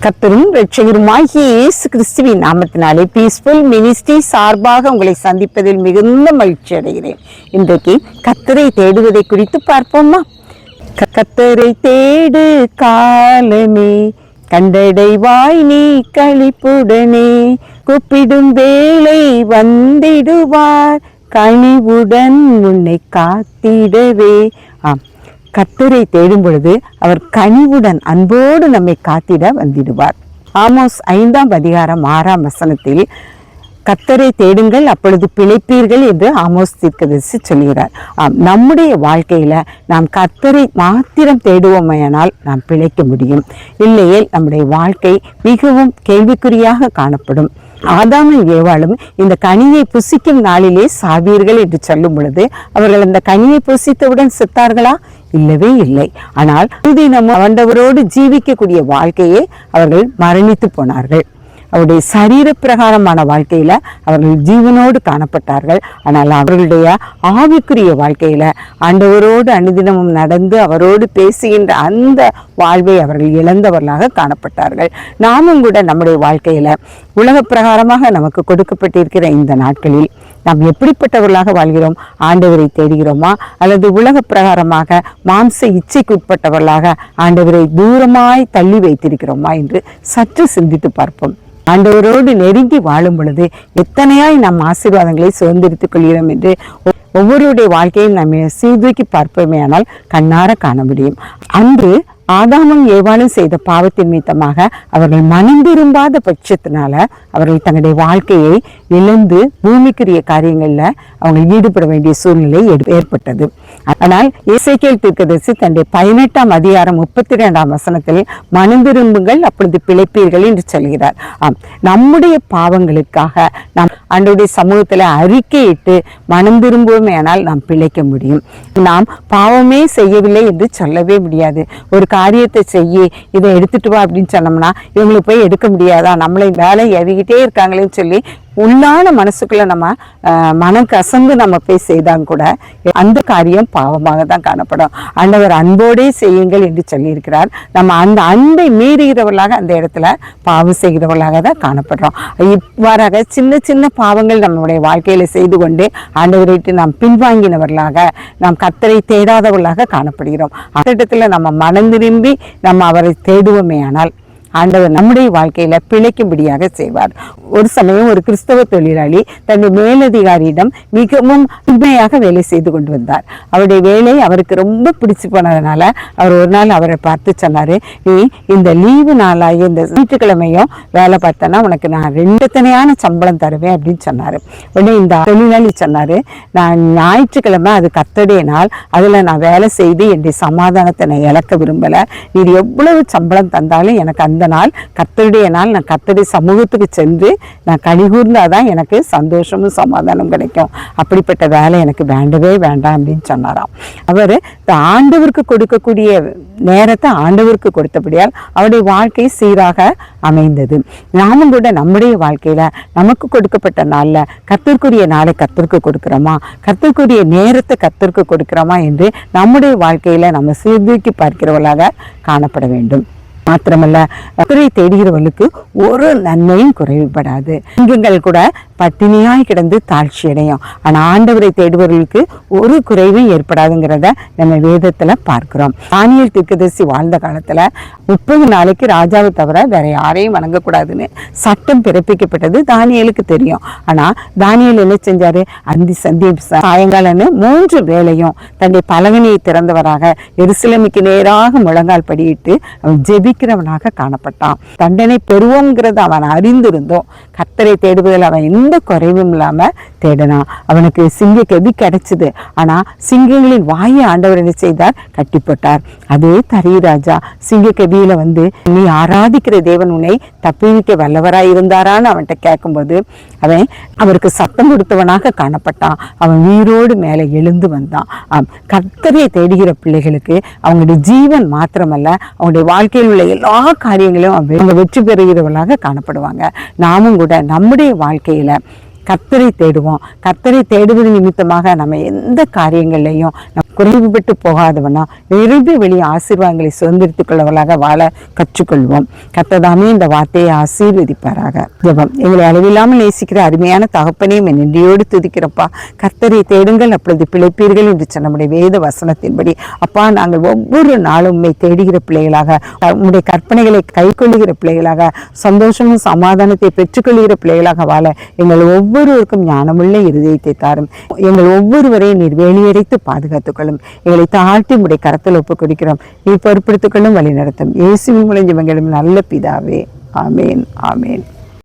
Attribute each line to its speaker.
Speaker 1: கர்த்தரும் இரட்சகருமாகிய இயேசு கிறிஸ்துவின் நாமத்தினாலே பீஸ்ஃபுல் மினிஸ்ட்ரி சார்பாக உங்களை சந்திப்பதில் மிகுந்த மகிழ்ச்சி அடைகிறேன். இன்றைக்கு கர்த்தரை தேடுவதை குறித்து பார்ப்போமா? கர்த்தரை தேடு காலமே, கண்டடைவாய் நீ களிப்புடனே, கூப்பிடும் வேளை வந்திடுவார், கனிவுடன் உன்னை காத்திடவே. கர்த்தரை தேடும் பொழுது அவர் கனிவுடன் அன்போடு நம்மை காத்திட வந்திடுவார். ஆமோஸ் 5ஆம் அதிகாரம் 6ஆம் வசனத்தில் கர்த்தரை தேடுங்கள் அப்பொழுது பிழைப்பீர்கள் என்று ஆமோஸ் தீர்க்கதரிசி சொல்கிறார். நம்முடைய வாழ்க்கையில நாம் கர்த்தரை மாத்திரம் தேடுவோமையானால் நாம் பிழைக்க முடியும். இல்லையே நம்முடைய வாழ்க்கை மிகவும் கேள்விக்குறியாக காணப்படும். ஆதாமும் ஏவாளும் இந்த கனியை புசிக்கும் நாளிலே சாவீர்கள் என்று சொல்லும் பொழுது அவர்கள் அந்த கனியை புசித்தவுடன் செத்தார்களா? இல்லவே இல்லை. ஆனால் நம்ம ஆண்டவரோடு ஜீவிக்கக்கூடிய வாழ்க்கையை அவர்கள் மரணித்து போனார்கள். அவருடைய சரீர பிரகாரமான வாழ்க்கையில அவர்கள் ஜீவனோடு காணப்பட்டார்கள். ஆனால் அவர்களுடைய ஆவிக்குரிய வாழ்க்கையில ஆண்டவரோடு அனுதினமும் நடந்து அவரோடு பேசுகின்ற அந்த வாழ்வை அவர்கள் இழந்தவர்களாக காணப்பட்டார்கள். நாமும் கூட நம்முடைய வாழ்க்கையில உலக பிரகாரமாக நமக்கு கொடுக்கப்பட்டிருக்கிற இந்த நாட்களில் நாம் எப்படிப்பட்டவர்களாக வாழ்கிறோம்? ஆண்டவரை தேடுகிறோமா அல்லது உலக பிரகாரமாக மாம்ச இச்சைக்கு உட்பட்டவர்களாக ஆண்டவரை தூரமாய் தள்ளி வைத்திருக்கிறோமா என்று சற்று சிந்தித்து பார்ப்போம். ஆண்டவரோடு நெருங்கி வாழும் பொழுது எத்தனையாய் நம் ஆசீர்வாதங்களை சுதந்திரித்துக் கொள்கிறோம் என்று ஒவ்வொருடைய வாழ்க்கையும் நம்ம சீர்தூக்கி பார்ப்போமே ஆனால் கண்ணார காண முடியும். அன்று ஆதாமும் ஏவாளும் செய்த பாவத்தின் நிமித்தமாக அவர்கள் மனம் திரும்பாத பட்சத்தினால அவர்கள் தங்களுடைய வாழ்க்கையை இழந்து பூமிக்குரிய காரியங்கள்ல அவங்க ஈடுபட வேண்டிய சூழ்நிலை ஏற்பட்டது. ஆனால் எசேக்கியேல் தீர்க்கதரிசி தன்னுடைய 18ஆம் அதிகாரம் 32ஆம் வசனத்தில் மனம் திரும்புங்கள் அப்பொழுது பிழைப்பீர்கள் என்று சொல்கிறார். நம்முடைய பாவங்களுக்காக நாம் ஆண்டவருடைய சமூகத்துல அறிக்கையிட்டு மனம் திரும்புவோமே ஆனால் நாம் பிழைக்க முடியும். நாம் பாவமே செய்யவில்லை என்று சொல்லவே முடியாது. ஒரு காரியத்தை செய்ய இதை எடுத்துட்டு வா அப்படின்னு சொன்னோம்னா இவங்களுக்கு போய் எடுக்க முடியாதா, நம்மளை வேலை எவிக்கிட்டே இருக்காங்களேன்னு சொல்லி உள்ளான மனசுக்குள்ள நம்ம மனம் கசந்து நம்ம போய் செய்தாங்க கூட அந்த காரியம் பாவமாக தான் காணப்படும். ஆண்டவர் அன்போடே செய்யுங்கள் என்று சொல்லியிருக்கிறார். நம்ம அந்த அன்பை மீறுகிறவர்களாக அந்த இடத்துல பாவம் செய்கிறவர்களாக தான் காணப்படுறோம். இவ்வாறாக சின்ன சின்ன பாவங்கள் நம்மளுடைய வாழ்க்கையில செய்து கொண்டு ஆண்டவரை விட்டு நாம் பின்வாங்கினவர்களாக நாம் கர்த்தரை தேடாதவர்களாக காணப்படுகிறோம். அந்த இடத்துல நம்ம மனம் திரும்பி நம்ம அவரை தேடுவோமே ஆனால் ஆண்டவர் நம்முடைய வாழ்க்கையில பிழைக்கும்படியாக செய்வார். ஒரு சமயம் ஒரு கிறிஸ்தவ தொழிலாளி தன்னுடைய மேலதிகாரியிடம் மிகவும் உண்மையாக வேலை செய்து கொண்டு வந்தார். அவருடைய வேலை அவருக்கு ரொம்ப பிடிச்சு போனதுனால அவர் ஒரு நாள் அவரை பார்த்து சொன்னாரு, நீ இந்த லீவு நாளாகிய இந்த ஞாயிற்றுக்கிழமையும் வேலை பார்த்தனா உனக்கு நான் 2 தனியான சம்பளம் தருவேன் அப்படின்னு சொன்னாரு. உடனே இந்த தொழிலாளி சொன்னாரு, நான் ஞாயிற்றுக்கிழமை அது கர்த்தருடைய நாள், அதுல நான் வேலை செய்து என்னுடைய சமாதானத்தை நான் இழக்க விரும்பல. நீ எவ்வளவு சம்பளம் தந்தாலும் எனக்கு அந்த நாள் கர்த்தருடைய நாள், நான் கர்த்தருடைய சமூகத்துக்கு சென்று நான் கலிகூர்ந்தாதான் எனக்கு சந்தோஷமும் சமாதானம் கிடைக்கும். அப்படிப்பட்ட வேலை எனக்கு வேண்டவே வேண்டாம் அப்படின்னு சொன்னாராம். அவர் ஆண்டவருக்கு கொடுக்கக்கூடிய நேரத்தை ஆண்டவருக்கு கொடுத்தபடியால் அவருடைய வாழ்க்கை சீராக அமைந்தது. நாமும் கூட நம்முடைய வாழ்க்கையில நமக்கு கொடுக்கப்பட்ட நாள்ல கர்த்தருக்குரிய நாளை கர்த்தருக்கு கொடுக்கிறோமா, கர்த்தருக்குரிய நேரத்தை கர்த்தருக்கு கொடுக்கிறோமா என்று நம்முடைய வாழ்க்கையில நம்ம சீர்தூக்கி பார்க்கிறவர்களாக காணப்பட வேண்டும். மாத்திரமல்ல கர்த்தரை தேடுகிறவர்களுக்கு ஒரு நன்மையும் குறைவுபடாது. இங்குங்கள் கூட பட்டினியாய் கிடந்து தாழ்ச்சி அடையும். ஆனா ஆண்டவரை தேடுபவர்களுக்கு ஒரு குறைவும் ஏற்படாதுங்கிறத நம்ம வேதத்துல பார்க்கிறோம். தானியேல் தீர்க்கதரிசி வாழ்ந்த காலத்துல 30 நாளைக்கு ராஜாவை தவிர வேற யாரையும் வணங்கக்கூடாதுன்னு சட்டம் பிறப்பிக்கப்பட்டது தானியேலுக்கு தெரியும். ஆனா தானியேல் என்ன செஞ்சாரு? அந்தி சந்தி சாயங்காலன்னு 3 வேளையும் தன்னுடைய பலகனியை திறந்தவராக எருசலேமுக்கு நேராக முழங்கால் படியிட்டு அவன் ஜெபிக்கிறவனாக காணப்பட்டான். தண்டனை பெறுவோங்கிறது அவன் அறிந்திருந்தோம். கர்த்தரை தேடுவதில் அவன் எந்த குறைவும் இல்லாம தேடினான். அவனுக்கு சிங்க கெபி கிடைச்சது. ஆனா சிங்கங்களின் வாயை ஆண்டவர் என்ன செய்தார்? கட்டி போட்டார். அதே தரிராஜா சிங்க கெபியில வந்து நீ ஆராதிக்கிற தேவன் உன்னை தப்பிக்க வல்லவராய் இருந்தாரான்னு அவன்கிட்ட கேட்கும்போது அவன் அவருக்கு சத்தம் கொடுத்தவனாக காணப்பட்டான். அவன் உயிரோடு மேலே எழுந்து வந்தான். கர்த்தரை தேடுகிற பிள்ளைகளுக்கு அவங்களுடைய ஜீவன் மாத்திரமல்ல அவங்களுடைய வாழ்க்கையில் உள்ள எல்லா காரியங்களும் அவங்க வெற்றி பெறுகிறவர்களாக காணப்படுவாங்க. நாமும் கூட நம்முடைய வாழ்க்கையில கர்த்தரை தேடுவோம். கர்த்தரை தேடுவது நிமித்தமாக நம்ம எந்த காரியங்கள்லையும் குறைவுபட்டு போகாதவனா நிறைந்து வெளியே ஆசீர்வாதங்களை சுதந்திரித்துக் கொள்ளவர்களாக வாழ கற்றுக்கொள்வோம். கர்த்ததாமே இந்த வார்த்தையை ஆசீர்வதிப்பாராக. ஜெபம். எங்களை அளவில்லாமல் நேசிக்கிற அருமையான தகப்பனே, நன்றியோடு துதிக்கிறப்பா. கர்த்தரை தேடுங்கள், அப்பொழுது பிழைப்பீர்கள் என்று சொன்ன நம்முடைய வேத வசனத்தின்படி அப்பா, நாங்கள் ஒவ்வொரு நாளும் உம்மை தேடுகிற பிள்ளைகளாக, உம்முடைய கற்பனைகளை கைக்கொள்ளுகிற பிள்ளைகளாக, சந்தோஷமும் சமாதானத்தை பெற்றுக்கொள்கிற பிள்ளைகளாக வாழ எங்கள் ஒவ்வொருவருக்கும் ஞானமுள்ள இருதயத்தை தாரும். எங்கள் ஒவ்வொருவரையும் நீர் வேலியடைத்து பாதுகாத்துக் கொள்ளும். எங்களை தாழ்த்தி உம்முடைய கரத்தில் ஒப்புக் கொடுக்கிறோம். நீர் பொறுப்படுத்திக் கொள்ளும், வழி நடத்தும். இயேசுவின் மூலம் ஜெபங்களும் நல்ல பிதாவே. ஆமேன், ஆமேன்.